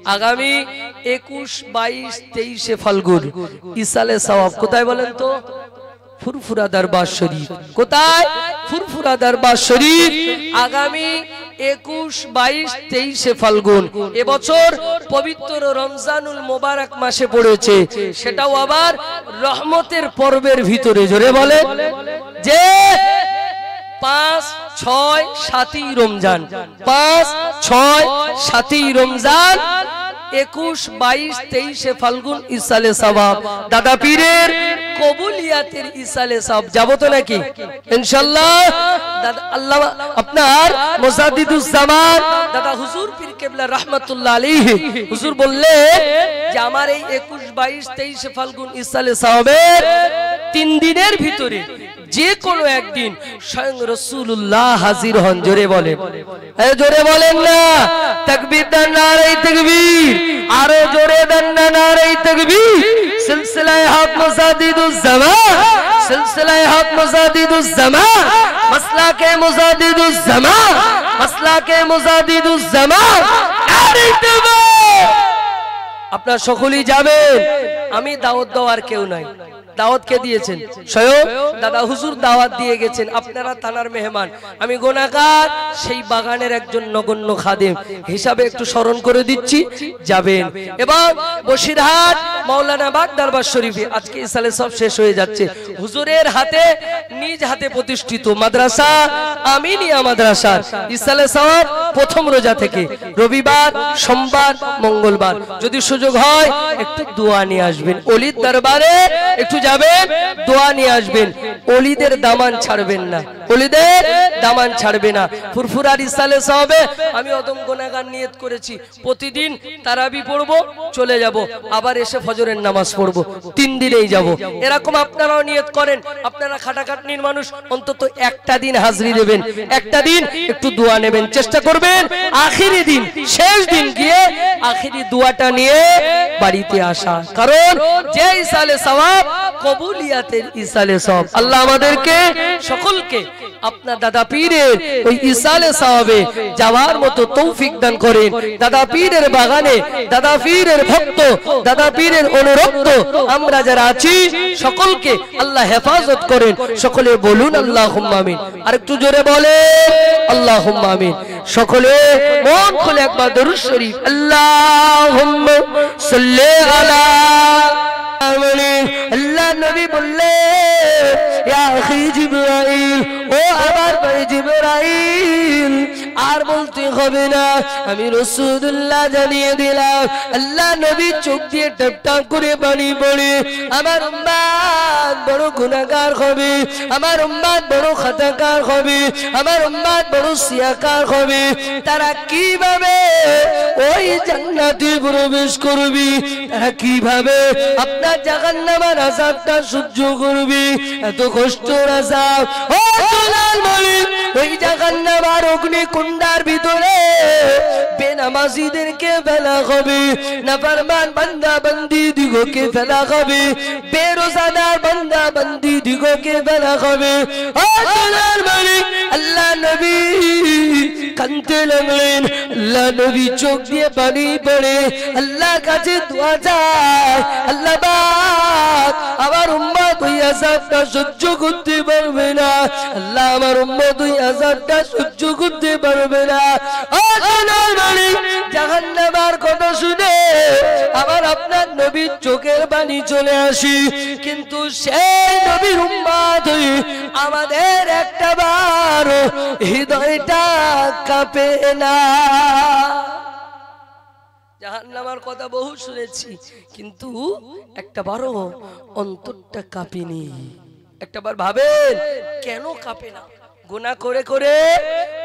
আগামী 21, 22, 23 ফাল্গুন ইসালে সওয়াব কোথায় বলেন তো? ফুরফুরা দরবার শরীফ। কোথায়? ফুরফুরা দরবার শরীফ। আগামী 21, 22, 23 ফাল্গুন এবছর পবিত্র রমজানুল মোবারক মাসে পড়েছে, সেটাও আবার রহমতের পর্বের ভিতরে। জোরে বলে যে 5, 6, 7ই রমজান, 5, 6, 7ই রমজান, 21, 22, 23 ফাল্গুন ইসালে সওয়াব। দাদা পীরের কবুলিয়াতের ইসালে সওয়াব যাবো তো নাকি ইনশাআল্লাহ? দাদা আল্লাহ আপনার মুজাদ্দিদুজ জামান দাদা হুজুর পীর কেবলা রাহমাতুল্লাহ আলাইহি হুজুর বললেন যে আমার এই 21, 22, 23 ফাল্গুন ইসালে সওয়াবের 3 দিনের ভিতরে যে কোনো একদিন স্বয়ং রাসূলুল্লাহ হাজির হন। জোরে বলেন, জোরে বলেন না তাকবীর দেন, নারে তাকবীর, আরো জোরে দেন না নারে তাকবীর। সিলসিলায়ে হক মুজাদ্দিদুজ জামান, সিলসিলায়ে হক মুজাদ্দিদুজ জামান, মাসলাকে মুজাদ্দিদুজ জামান, মাসলাকে মুজাদ্দিদুজ জামান। আরে তাকবীর! আপনারা সকলেই যাবেন, আমি দাওয়াত দেওয়ার কেউ নাই। দাওয়াত কে দিয়েছেন? স্বয়ং দাদা হুজুর দাওয়াত দিয়ে গেছেন। আপনারা তানার মেহমান, আমি গুনাহগার, সেই বাগানের একজন নগণ্য খাদেম হিসাবে একটু স্মরণ করে দিচ্ছি, যাবেন। এবং বসিরহাট মাওলানা বাগ দরবার শরীফে আজকে ইসালে সব শেষ হয়ে যাচ্ছে। হুজুরের হাতে, নিজ হাতে প্রতিষ্ঠিত মাদ্রাসা আমিনিয়া মাদ্রাসার ইসালে সওয়াব প্রথম রোজা থেকে রবিবার, সোমবার, মঙ্গলবার যদি সুযোগ হয় একটু দোয়া নিয়ে আসবেন। ওলির দরবারে একটু যাবেন, দোয়া নিয়ে আসবেন। ওলিদের দামান ছাড়বেন না, ওলিদের দামান ছাড়বে না। ফুরফুরার ইসালে সওয়াবে আমি অদম গুনাহগার নিয়ত করেছি প্রতিদিন তারাবি পড়ব, চলে যাব, আবার এসে ফজরের নামাজ পড়ব, 3 দিনেই যাব। এরকম আপনারাও নিয়ত করেন। আপনারা খাটাখাটনির মানুষ, অন্তত একটা দিন হাজরি দেবেন, একটা দিন একটু দোয়া নেবেন, চেষ্টা করবেন আখিরি দিন, শেষ দিন গিয়ে আখিরি দোয়াটা নিয়ে বাড়িতে আসা। কারণ যে ইসালে সওয়াব কবুলিয়াতের ইসালে সওয়াব। আল্লাহ আমাদেরকে সকলকে আপনার দাদা পীরের ওই ইসালে সওয়াবে যাওয়ার মতো তৌফিক দান করেন। দাদা পীরের বাগানে, দাদা পীরের ভক্ত, দাদা পীরের অনুরক্ত আমরা যারা আছি সকলকে আল্লাহ হেফাজত করেন। সকলে বলুন আল্লাহুম্মা আমিন। আরেকটু জোরে বলেন আল্লাহুম্মা আমিন। সকলে মন খুলে একবার দরুদ শরীফ আল্লাহুম্মা সাল্লি আলা আল্লাহ নবী বললেন ইয়া আখি জিবরাইল, ও আমার ভাই জিবরাইল, আর বলতে হবে না, আমি রাসূলুল্লাহ জানিয়ে দিলাম। আল্লাহ নবী চোখ দিয়ে টপ টপ করে পানি পড়ে, আমার উম্মত বড় গুনাহগার হবে, আমার উম্মত বড় খাতাকার হবে, আমার উম্মত বড় সিয়াকার হবে। তারা কিভাবে ওই জান্নাতে প্রবেশ করবে? তারা কিভাবে আপনার জাহান্নামের আযাবটা সহ্য করবে? এত কষ্টের আযাব। ও দুলাল মালিক, ওই জাহান্নামের অগ্নিকুণ্ডের ভিতরে বেনামাজীদেরকে ফেলা হবে, নাফরমান বান্দা বান্দি দিগকে ফেলা হবে, বেরোজাদার বান্দা বান্দি দিগকে ফেলা হবে। ও দুলাল মালিক, আল্লাহ নবী কাঁদতে লাগলেন। আল্লাহ নবী চোখ দিয়ে পানি পড়ে আল্লাহর কাছে দোয়া চায়, আল্লাহ পাক আমার উম্মত ওই আযাবটা সহ্য করতে পারবে না, আল্লাহ আমার উম্মত ওই আযাবটা সহ্য করতে পারবে না। ও সোনার মালিক, জাহান্নামের কথা শুনে আবার আপনার নবীর চোখের পানি চলে আসি, কিন্তু সেই নবীর উম্মত হয়ে আমাদের একটা বার হৃদয়টা কাঁপে না। জাহান্নামের কথা বহু শুনেছি, কিন্তু একটাবারও অন্তরটা কাঁপেনি। একটাবার ভাবেন কেন কাঁপে না? গুনাহ করে করে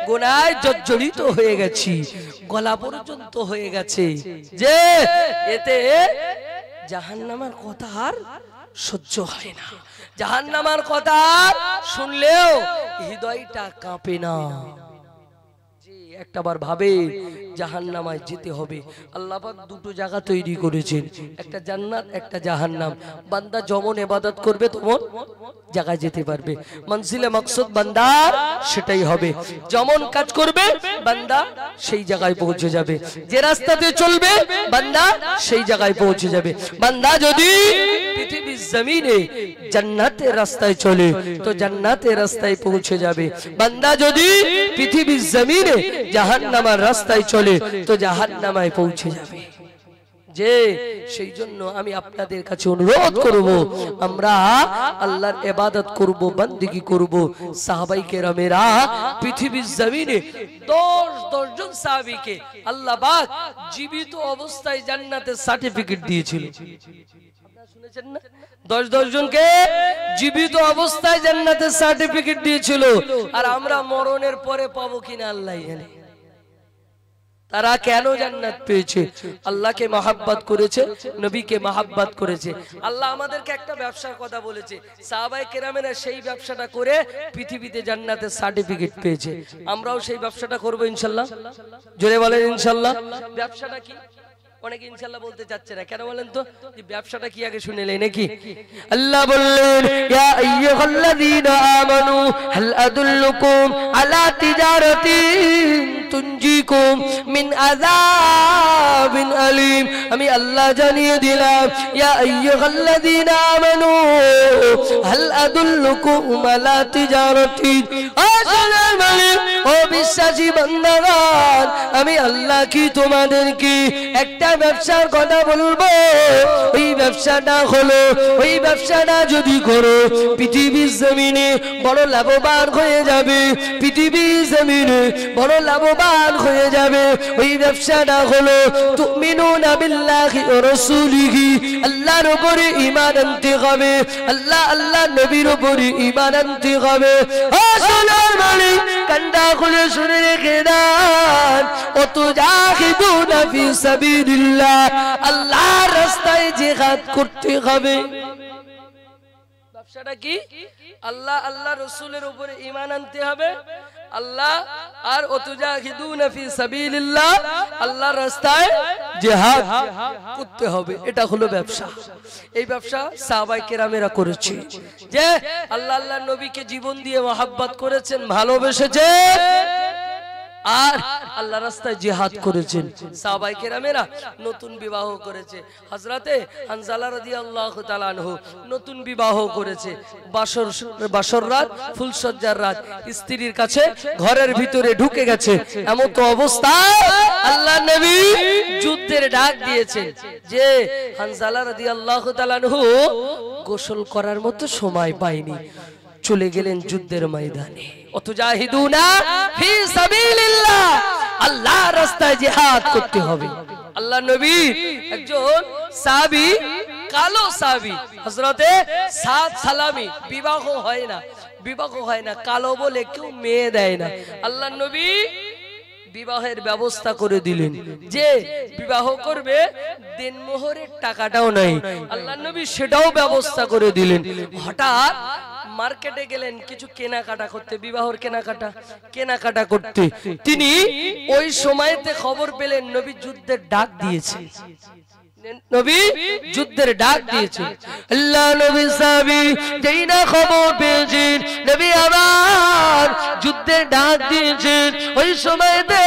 গুনায় জর্জরিত হয়ে গেছি, গলা পর্যন্ত হয়ে গেছে, যে এতে জাহান্নামের কথা আর সহ্য হয় না, জাহান্নামের কথা শুনলেও হৃদয়টা কাঁপে না। যে একটাবার ভাবে জাহান্নামায় যেতে হবে। আল্লাহ পাক দুটো জায়গা তৈরি করেছেন, একটা জান্নাত একটা জাহান্নাম। বান্দা যেমন ইবাদত করবে তেমন জায়গায় যেতে পারবে। মনজিলে মাকসুদ বান্দার সেটাই হবে, যেমন কাজ করবে বান্দা সেই জায়গায় পৌঁছে যাবে, যে রাস্তাতে চলবে বান্দা সেই জায়গায় পৌঁছে যাবে। বান্দা যদি পৃথিবীর জমিনে জান্নাতের রাস্তায় চলে তো জান্নাতের রাস্তায় পৌঁছে যাবে। বান্দা যদি পৃথিবীর জমিনে জাহান্নামের রাস্তায় চলে তো জাহান্নামায় পৌঁছে যাবে। যে সেই জন্য আমি আপনাদের কাছে অনুরোধ করব, আমরা আল্লাহর ইবাদত করব, বندگی করব। সাহাবায়ে কেরামেরা পৃথিবীর জমিনে 10 জন সাহাবীকে আল্লাহ পাক জীবিত অবস্থায় জান্নাতের সার্টিফিকেট দিয়েছিল। আপনারা শুনেছেন না? 10 জনকে জীবিত অবস্থায় জান্নাতের সার্টিফিকেট দিয়েছিল। আর আমরা মরণের পরে পাবো কিনা আল্লাহই জানে। তারা কেন জান্নাত পেয়েছে? আল্লাহকে মহব্বত করেছে, নবীকে মহব্বত করেছে। আল্লাহ আমাদেরকে একটা ব্যবসার কথা বলেছে, সাহাবায়ে কেরামেরা সেই ব্যবসাটা করে পৃথিবীতে জান্নাতের সার্টিফিকেট পেয়েছে। আমরাও সেই ব্যবসাটা করব ইনশাআল্লাহ। জোরে বলেন ইনশাআল্লাহ। ব্যবসাটা কি? অনেকে ইনশাআল্লাহ বলতে চাচ্ছে না, কেন বলেন তো? যে ব্যবসাটা কি আগে শুনেলে নাকি? আল্লাহ বললেন, ইয়া আইয়ুহাল্লাযীনা আমানু হাল আদুল্লুকুম আলা তিজারাতিন তুনজিকুম মিন আযাবিন আলীম। আমি আল্লাহ জানিয়ে দিলাম, ইয়া আইয়ুহাল্লাযীনা আমানু হাল আদুল্লুকুম আলা তিজারাতিন। আসসালামু আলাইকুম ও বিশ্বাসী বান্দাগণ, আমি আল্লাহ কি তোমাদেরকে একটা ব্যবসার কথা বলবো। ওই ব্যবসাটা হলো, ওই ব্যবসাটা যদি করো পৃথিবীর জমিনে বড় লাভবান হয়ে যাবে, পৃথিবীর জমিনে বড় লাভবান হয়ে যাবে। ওই ব্যবসাটা হলো তুমিনুনা বিল্লাহি ওয়া রাসূলিহি, আল্লাহর উপরে ঈমান আনতে হবে, আল্লাহ নবীর উপরে ঈমান আনতে হবে। আসসালামু আলাইকুম, কান্দা খুলে শুনে রেখে দেন, ও তুজাহিদুনা ফি সাবিলিল্লাহ, আল্লাহর রাস্তায় জিহাদ করতে হবে। ব্যবসাটা কি? আল্লাহ রাসূলের উপরে ঈমান আনতে হবে, আল্লাহ আর ওতুজাহিদুনা ফি সাবিলিল্লাহ, আল্লাহর রাস্তায় জিহাদ করতে হবে। এটা হলো ব্যবসা। এই ব্যবসা সাহাবায়ে কেরামেরা করেছে, যে আল্লাহ নবীকে জীবন দিয়ে মহব্বত করেছেন, ভালোবেসেছেন আর আল্লাহর রাস্তায় জিহাদ করেছেন। সাহাবায়ে কেরামেরা নতুন বিবাহ করেছে। হযরতে হানজালা রাদিয়াল্লাহু তাআলা আনহু নতুন বিবাহ করেছে। বাসর রাত, ফুলসজ্জার রাত, স্ত্রীর কাছে ঘরের ভিতরে ঢুকে গেছে। এমন তো অবস্থায় আল্লাহ নবী যুদ্ধের ডাক দিয়েছে, যে হানজালা রাদিয়াল্লাহু তাআলা আনহু গোসল করার মতো সময় পায়নি, চলে গেলেন যুদ্ধের ময়দানে। ওতুজাহিদুনা ফি সাবিলিল্লাহ, আল্লাহর রাস্তায় জিহাদ করতে হবে। আল্লাহ নবী একজন সাহাবী, কালো সাহাবী, হযরতে সাদ সালামী, বিবাহ হয় না, কালো বলে কেউ মেয়ে দেয় না। আল্লাহ নবী বিবাহের ব্যবস্থা করে দিলেন, যে বিবাহ করবে দেনমোহরের টাকাটাও নাই, আল্লাহ নবী সেটাও ব্যবস্থা করে দিলেন। হঠাৎ মার্কেটে গেলেন কিছু কেনাকাটা করতে, বিবাহর কেনাকাটা করতে। তিনি ওই সময়তে খবর পেলেন নবী যুদ্ধের ডাক দিয়েছে, নবী যুদ্ধের ডাক দিয়েছে। আল্লাহ নবী সাহাবী যেই না খবর পেয়েছেন নবী আবার যুদ্ধের ডাক দিয়েছেন, ওই সময়তে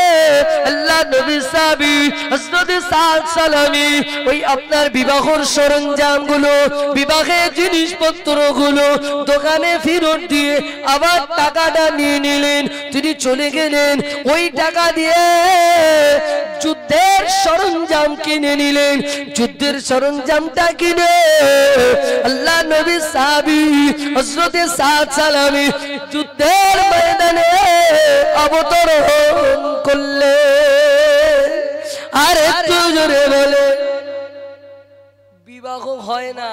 আল্লাহ নবী সাহাবী হযরত সাদ সালামী ওই আপনার বিবাহের সরঞ্জামগুলো, বিবাহের জিনিসপত্রগুলো দোকানে ফেরত দিয়ে আবার টাকাটা নিয়ে নিলেন। তিনি চলে গেলেন, ওই টাকা দিয়ে যুদ্ধের সরঞ্জাম কিনে নিলেন। যুদ্ধের সরঞ্জামটা কিনে আল্লাহ নবী সাহাবী হযরত সাদ সালামী যুদ্ধের ময়দানে অবতরণ করলেন। আর একটু জোরে বলে, বিবাহ হয় না,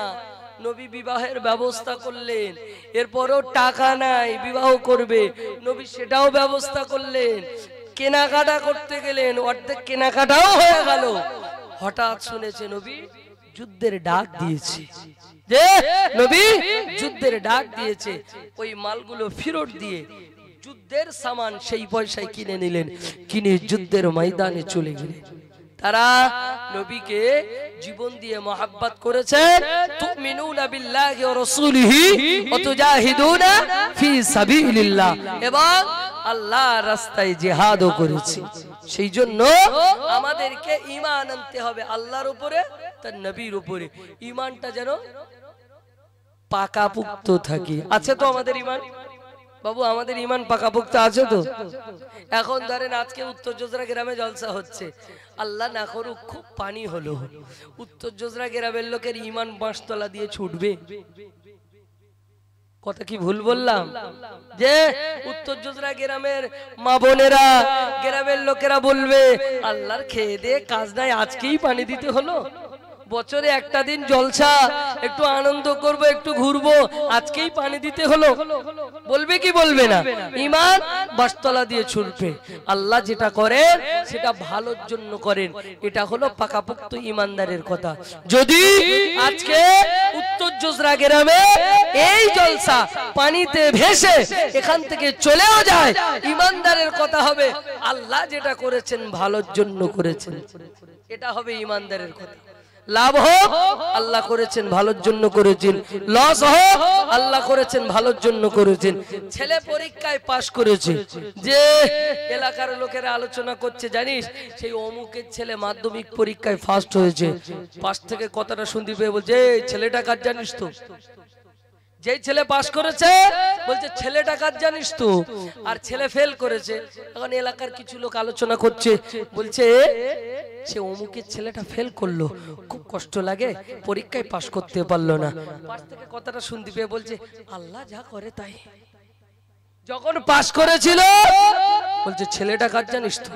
নবী বিবাহের ব্যবস্থা করলেন। এরপরও টাকা নাই, বিবাহ করবে, নবী সেটাও ব্যবস্থা করলেন। কেনাকাটা করতে গেলেন, অর্ধেক কেনাকাটাও হয়ে গেল। হঠাৎ শুনেছে নবী যুদ্ধের ডাক দিয়েছে, যে নবী যুদ্ধের ডাক দিয়েছে। ওই মালগুলো ফেরত দিয়ে যুদ্ধের সামান সেই পয়সায় কিনে নিলেন, কিনে যুদ্ধের ময়দানে চলে গেলেন। তারা নবীকে জীবন দিয়ে মহব্বত করেছেন। তুমিনুনা বিল্লাহি ওয়া রাসূলিহি ওয়া তুজাহিদুনা ফি সাবিলিল্লাহ, এবং আল্লাহর রাস্তায় জিহাদও করেছে। সেই জন্য আমাদেরকে ঈমান আনতে হবে আল্লাহর উপরে, তার নবীর উপরে। ঈমানটা যেন পাকাপোক্ত থাকে। আছে তো আমাদের ঈমান বাবু? আমাদের ঈমান পাকাপোক্ত আছে তো? এখন ধরেন আজকে উত্তর জোজরা গ্রামে জলসা হচ্ছে, আল্লাহ না করুক খুব পানি হলো, উত্তর জোজরা গ্রামের লোকের ঈমান বাঁশতলা দিয়ে ছুটবে? কথা কি ভুল বললাম? যে উত্তর জোজরা গ্রামের মা বোনেরা, গ্রামের লোকেরা বলবে আল্লাহর খেয়ে দে কাজ নাই, আজকেই পানি দিতে হলো। বছরে একটা দিন জলসা, একটু আনন্দ করব, একটু ঘুরবো, আজকেই পানি দিতে হলো। বলবে কি বলবে না? ঈমান বাঁশতলা দিয়ে ছুটবে। আল্লাহ যেটা করেন সেটা ভালোর জন্য করেন, এটা হলো পাকাপোক্ত ঈমানদারের কথা। যদি আজকে উত্তর জোজরা গ্রামে এই জলসা পানিতে ভেসে এখান থেকে চলেও যায়, ঈমানদারের কথা হবে আল্লাহ যেটা করেছেন ভালোর জন্য করেছেন, এটা হবে ঈমানদারের কথা। লাভ হোক আল্লাহ করেছেন ভালোর জন্য করেছেন, লস হোক আল্লাহ করেছেন ভালোর জন্য করেছেন। ছেলে পরীক্ষায় পাশ করেছে, যে এলাকার লোকেরা আলোচনা করছে জানিস সেই অমুকের ছেলে মাধ্যমিক পরীক্ষায় ফার্স্ট হয়েছে। পাশ থেকে কথাটা শুনতে পেয়ে বলছে এই ছেলেটা কাজ জানিস তো? যেই ছেলে পাস করেছে বলছে ছেলেটা কাজ জানিস তো? আর ছেলে ফেল করেছে। এখন এলাকার কিছু লোক আলোচনা করছে, বলছে সে অমুকের ছেলেটা ফেল করলো, খুব কষ্ট লাগে, পরীক্ষায় পাস করতে পারলো না। পাশ থেকে কথাটা শুনতে পেয়ে বলছে আল্লাহ যা করে তাই। যখন পাস করেছিল বলছে ছেলেটা কাজ জানিস তো?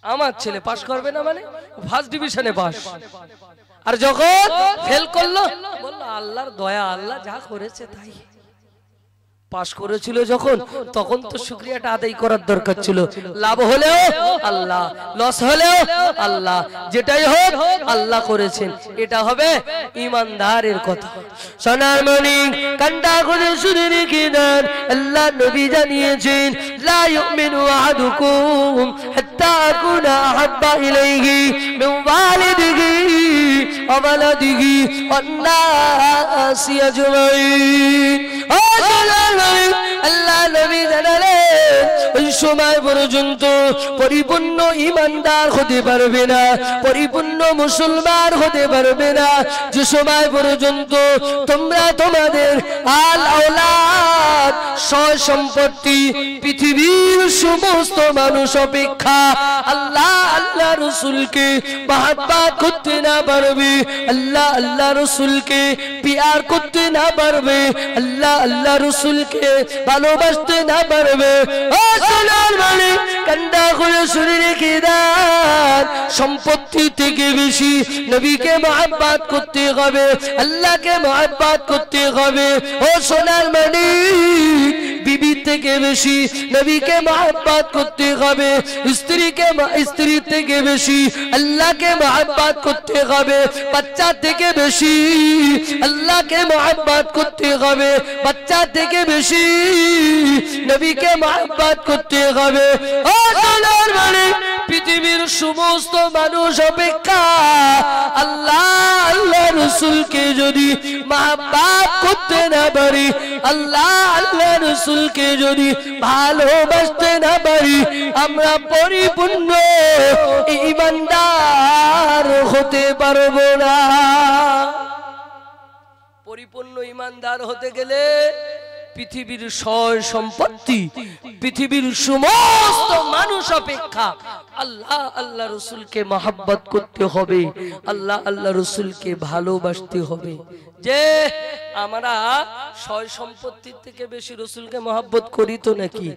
আমার ছেলে পাস করবে না মানে ফার্স্ট ডিভিশনে পাস। আর যখন ফেল করলো বললো আল্লাহর দয়া, আল্লাহ যা করেছে তাই। পাস করেছিল যখন, তখন তো শুকরিয়াটা আদায় করার দরকার ছিল। লাভ হলেও আল্লাহ, লস হলেও আল্লাহ, যেটাই হোক আল্লাহ করেছেন, এটা হবে ঈমানদারের কথা। সোনার মণি কান্ডা করে শুনে রেখে দেন, আল্লাহ নবী জানিয়েছেন লা ইউমিনু আহাদুকুম হাত্তা আকুনা আহাব্বা ইলাইহি মিন ওয়ালিদিহি ওয়া ওয়ালাদিহি ওয়ান নাসি আজমাইন। আল্লাহ নবী জানালেন ওই সময় পর্যন্ত পরিপূর্ণ ঈমানদার হতে পারবে না, পরিপূর্ণ মুসলমান হতে পারবে না, যে সময় পর্যন্ত তোমরা তোমাদের আল আওলাদ সয় সম্পত্তি পৃথিবীর সমস্ত মানুষ অপেক্ষা আল্লাহ আল্লাহ রসুলকে মহব্বত করতে না পারবে, আল্লাহ আল্লাহ রসুলকে পিয়ার করতে না পারবে, আল্লাহ আল্লাহ রসুলকে ভালোবাসতে না পারবে। ও সোনার মানিক কান্ডা করে শুনে রেখে দেন, সম্পত্তি থেকে বেশি নবীকে মহব্বত করতে হবে, আল্লাহকে মহব্বত করতে হবে। ও সোনার মানিক বিবি থেকে বেশি নবীকে মহব্বত করতে হবে, স্ত্রী থেকে বেশি আল্লাহকে মহব্বত করতে হবে, বাচ্চা থেকে বেশি আল্লাহকে মহব্বত করতে হবে, বাচ্চা থেকে বেশি নবীকে মহব্বত করতে হবে। ও সোনার মানিক পৃথিবীর সমস্ত মানুষ অপেক্ষা আল্লাহ আল্লাহ রসুলকে যদি মহব্বত করতে না পারি, আল্লাহ আল্লাহ রসুলকে যদি ভালোবাসতে না পারি, আমরা পরিপূর্ণ ঈমানদার হতে পারবো না। পরিপূর্ণ ঈমানদার হতে গেলে পৃথিবীর সয় সম্পত্তি, পৃথিবীর সমস্ত মানুষ অপেক্ষা আল্লাহ আল্লাহ রসুলকে মহব্বত করতে হবে, আল্লাহ আল্লাহ রসুলকে ভালোবাসতে হবে। যে আমরা সয় সম্পত্তির থেকে বেশি রসুলকে মহব্বত করি তো নাকি?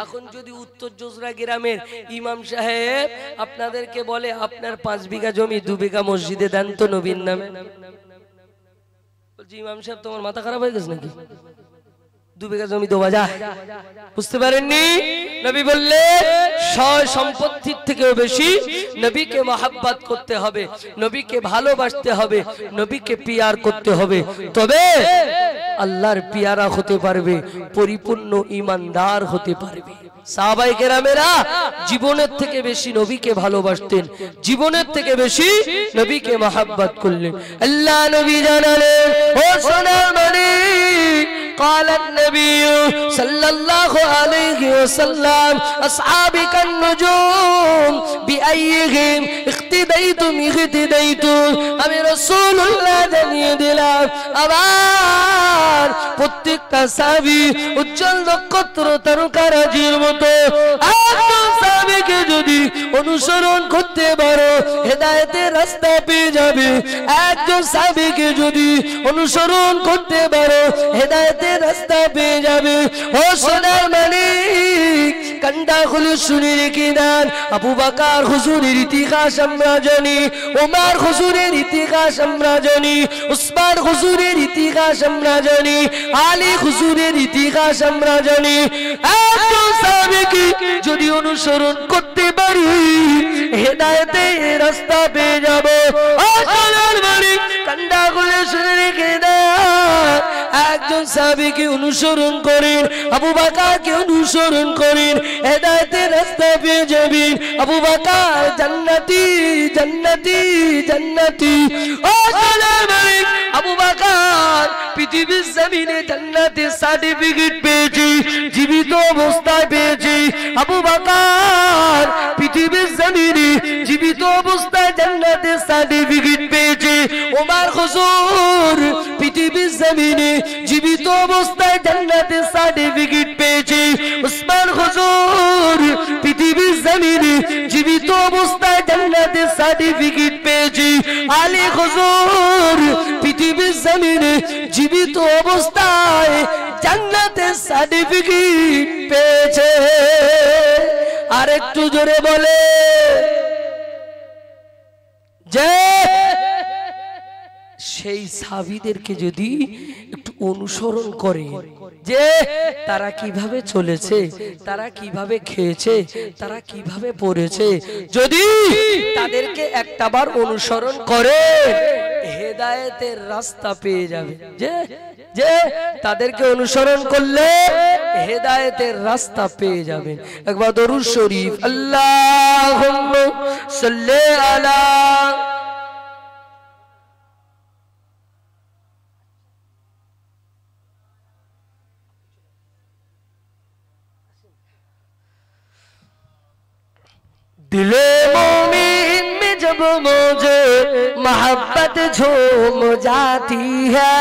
এখন যদি উত্তর জোজরা গ্রামের ইমাম সাহেব আপনাদেরকে বলে আপনার 5 বিঘা জমি 2 বিঘা মসজিদে দেন তো নবীর নামে, বলছি ইমাম সাহেব তোমার মাথা খারাপ হয়ে গেছে নাকি? 2 বিঘা জমি দেওয়া যায়? বুঝতে পারেননি? নবী বললে সয় সম্পত্তির থেকেও বেশি নবীকে মহব্বত করতে হবে, নবীকে ভালোবাসতে হবে, নবীকে পিয়ার করতে হবে, তবে আল্লাহর পিয়ারা হতে পারবে, পরিপূর্ণ ঈমানদার হতে পারবে। সাহাবায়ে কেরামেরা জীবনের থেকে বেশি নবীকে ভালোবাসতেন, জীবনের থেকে বেশি নবীকে মহব্বত করলেন। আল্লাহ নবী জানালেন, ও সোনার মানিক, قال النبي صلى الله عليه وسلم أصحابك النجوم بأيهم اقتديتم اقتديتم আমি রাসূলুল্লাহ জানিয়ে দিলাম আমার প্রত্যেকটা সাহাবী উজ্জ্বল নক্ষত্র তারকারাজির মতো। একজন সাহাবীকে যদি অনুসরণ করতে পারো হেদায়েতের রাস্তা পেয়ে যাবে, একজন সাহাবীকে যদি অনুসরণ করতে পারো হেদায়েতের রাস্তা পেয়ে যাবে। ও সোনার মানিক, কান্ডা খুলে শুনে রেখে দেন, আবু বকর হুজুরের ইতিহাস আমরা জানি, ওমর হুজুরের ইতিহাস আমরা জানি, উসমান হুজুরের ইতিহাস আমরা জানি, আলী হুজুরের ইতিহাস আমরা জানি। একজন সাহাবীকে যদি অনুসরণ করতে পারি হেদায়েতের রাস্তা পেয়ে যাব। ও সোনার মানিক, কান্ডা খুলে শুনে রেখে দেন, একজন সাহাবীকে অনুসরণ করেন, আবু বকরকে অনুসরণ করেন, হেদায়েতের রাস্তা পেয়ে যাবেন। আবু বকর জান্নাতি জান্নাতি জান্নাতি। ও সোনার মানিক, আবু বকর পৃথিবীর জমিনে জান্নাতের সার্টিফিকেট পেয়েছে, জীবিত অবস্থায় পেয়েছে। আবু বকর পৃথিবীর জমিনে জীবিত অবস্থায় জান্নাতের সার্টিফিকেট পেয়েছে। ওমর হুজুর পৃথিবীর জমিনে জীবিত অবস্থায় জান্নাতের সার্টিফিকেট পেয়েছে। উসমান হুজুর পৃথিবীর জমিনে জীবিত অবস্থায় জান্নাতের সার্টিফিকেট পেয়েছে। আলী হুজুর পৃথিবীর জমিনে জীবিত অবস্থায় জান্নাতের সার্টিফিকেট পেয়েছে। আর একটু জোরে বলে যে সেই সাহাবীদেরকে যদি একটু অনুসরণ করে যে তারা কিভাবে চলেছে, তারা কিভাবে খেয়েছে, তারা কিভাবে পড়েছে, যদি তাদেরকে একটাবার অনুসরণ করে হেদায়েতের রাস্তা পেয়ে যাবে। যে যে তাদেরকে অনুসরণ করলে হেদায়েতের রাস্তা পেয়ে যাবেন। একবার দরুদ শরীফ আল্লাহুম্মা সাল্লি আলা दिले मोमिन में जब मुझे मोहब्बत झूम जाती है,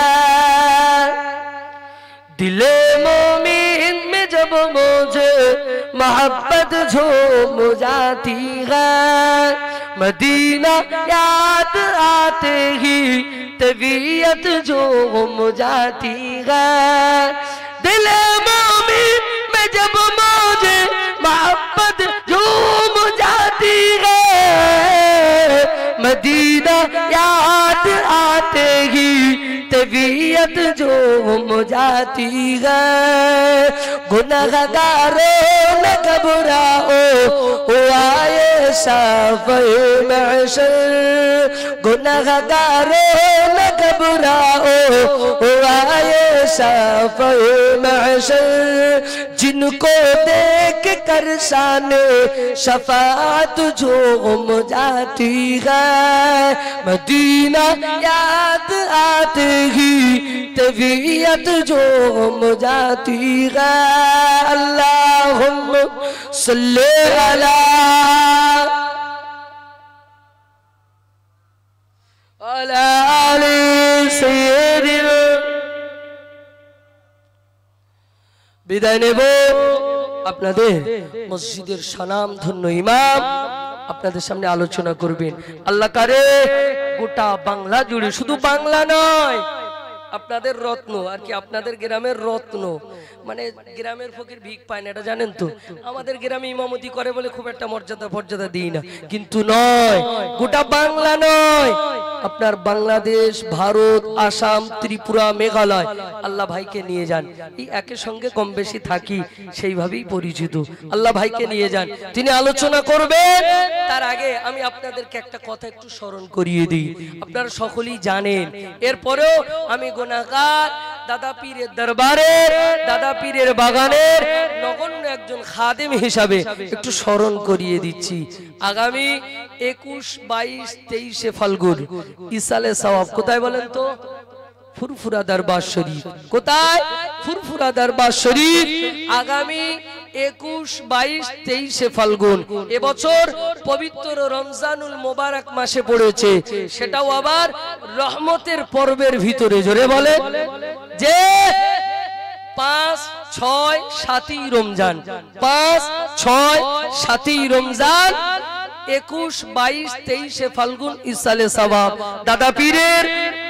दिले मोमिन में जब मुझे मोहब्बत झूम जाती है, मदीना याद आते ही तबीयत झूम जाती है। दिले मोमिन में जब मुझे मोहब्बत झूम जाती है, मदीना याद आते ही तबीयत झूम जाती है। गुनहगारों न घबराओ ओ आए शाफ़े महशर, गुनहगारों न घबराओ ओ आए शाफ़े महशर, जिनको देख कर शाने शफाअत झूम जाती है, मदीना याद आते ही तबीयत झूम जाती है। अल्लाहुम्मा सल्ली अला आले सय्यिदिना। বিদায় নেব। আপনাদের মসজিদের সানাম ধন্য ইমাম আপনাদের সামনে আলোচনা করবেন। আল্লাহ কারে গোটা বাংলা জুড়ে, শুধু বাংলা নয়, আপনাদের রত্ন আর কি, আপনাদের গ্রামের রত্ন, মানে গ্রামের ফকির ভিক পায় না, এটা জানেন তো। আমাদের গ্রামে ইমামতি করে বলে খুব একটা মর্যাদা দিই না, কিন্তু নয়, গোটা বাংলা নয়, আপনার বাংলাদেশ, ভারত, আসাম, ত্রিপুরা, মেঘালয়, আল্লাহ ভাইকে নিয়ে যান। এই একের সঙ্গে কম বেশি থাকি, সেইভাবেই পরিচিত। আল্লাহ ভাইকে নিয়ে যান, তিনি আলোচনা করবেন। তার আগে আমি আপনাদেরকে একটা কথা একটু স্মরণ করিয়ে দিই, আপনারা সকলেই জানেন। এরপরেও আমি গুনাহগার দাদা পীরের দরবারে দাদা পীরের বাগানের নগণ্য একজন খাদেম হিসাবে একটু স্মরণ করিয়ে দিচ্ছি। আগামী 21, 22, 23 ফাল্গুন ইসালে সওয়াব কোথায় বলেন তো? ফুরফুরা দরবার শরীফ। কোথায়? ফুরফুরা দরবার শরীফ। আগামী 21, 22, 23 ফাল্গুন এবছর পবিত্র রমজানুল মোবারক মাসে পড়েছে, সেটাও আবার রহমতের পর্বের ভিতরে। জোরে বলে যে 5, 6, 7ই রমজান, 5, 6, 7ই রমজান, 21, 22, 23 ফাল্গুন ইসালে সওয়াব, দাদা পীরের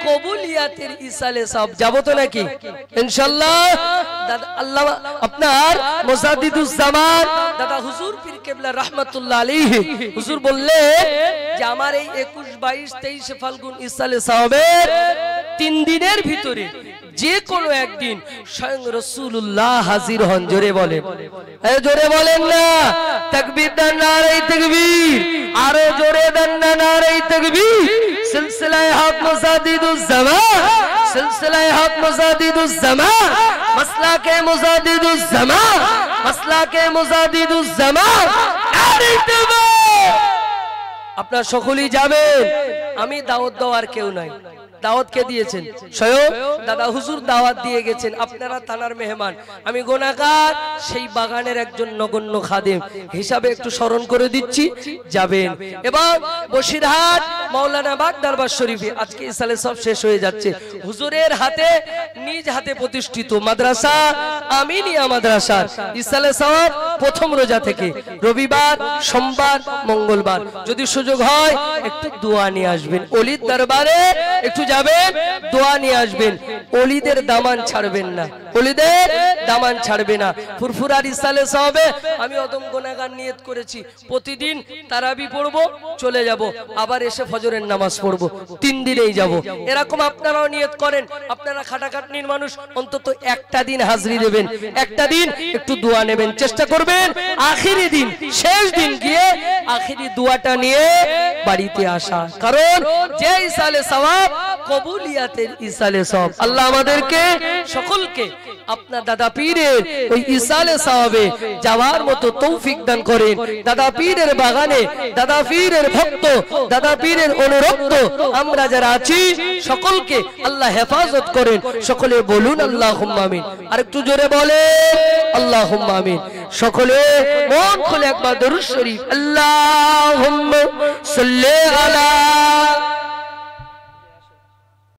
কবুলিয়াতের ইসালে সওয়াব। যাবো তো নাকি ইনশাআল্লাহ? দাদা আল্লাহ আপনার মুজাদ্দিদুজ জামান দাদা হুজুর পীর কেবলা রাহমাতুল্লাহ আলাইহি হুজুর বললেন যে আমার এই 21, 22, 23 ফাল্গুন ইসালে সওয়াবের 3 দিনের ভিতরে যে কোনো একদিন স্বয়ং রাসূলুল্লাহ হাজির হন। জোরে বলেন, জোরে বলেন না তাকবীর দেন, নারে তাকবীর, আরো জোরে দেন না নারে তাকবীর। সিলসিলায়ে হক মুজাদ্দিদুজ জামান, সিলসিলায়ে হক মুজাদ্দিদুজ জামান, মাসলাকে মুজাদ্দিদুজ জামান, মাসলাকে মুজাদ্দিদুজ জামান, নারে তাকবীর। আপনারা সকলেই যাবেন, আমি দাওয়াত দেওয়ার কেউ নাই। দাওয়াত কে দিয়েছেন? স্বয়ং দাদা হুজুর দাওয়াত দিয়ে গেছেন। আপনারা থানার মেহমান, আমি গুনাহগার, সেই বাগানের একজন নগণ্য খাদেম হিসাবে একটু স্মরণ করে দিচ্ছি, যাবেন। এবং বসিরহাট মাওলানা বাগ দরবার শরীফে আজকে ইসালে সব শেষ হয়ে যাচ্ছে। হুজুরের হাতে, নিজ হাতে প্রতিষ্ঠিত মাদ্রাসা আমিনিয়া মাদ্রাসার ইসালে সওয়াব প্রথম রোজা থেকে রবিবার, সোমবার, মঙ্গলবার যদি সুযোগ হয় একটু দোয়া নিয়ে আসবেন। ওলির দরবারে একটু যাবেন, দোয়া নিয়ে আসবেন। ওলিদের দামান ছাড়বেন না, ওলিদের দামান ছাড়বে না। ফুরফুরার ইসালে সওয়াবে আমি অদম গুনাহগার নিয়ত করেছি প্রতিদিন তারাবি পড়ব, চলে যাব, আবার এসে ফজরের নামাজ পড়ব, 3 দিনেই যাব। এরকম আপনারাও নিয়ত করেন। আপনারা খাটাখাটনির মানুষ, অন্তত একটা দিন হাজরি দেবেন, একটা দিন একটু দোয়া নেবেন, চেষ্টা করবেন আখিরি দিন, শেষ দিন গিয়ে আখিরি দোয়াটা নিয়ে বাড়িতে আসা। কারণ যে ইসালে সওয়াব কবুলিয়াতের ইসালে সওয়াব। আল্লাহ আমাদেরকে সকলকে আপনার দাদা পীরের ওই ইসালে সওয়াবে যাওয়ার মতো তৌফিক দান করেন। দাদা পীরের বাগানে, দাদা পীরের ভক্ত, দাদা পীরের অনুরক্ত আমরা যারা আছি সকলকে আল্লাহ হেফাজত করেন। সকলে বলুন আল্লাহুম্মা আমিন। আর একটু জোরে বলেন আল্লাহুম্মা আমিন। সকলে মন খুলে একবার দরুদ শরীফ, আল্লাহুম্মা সাল্লি আলা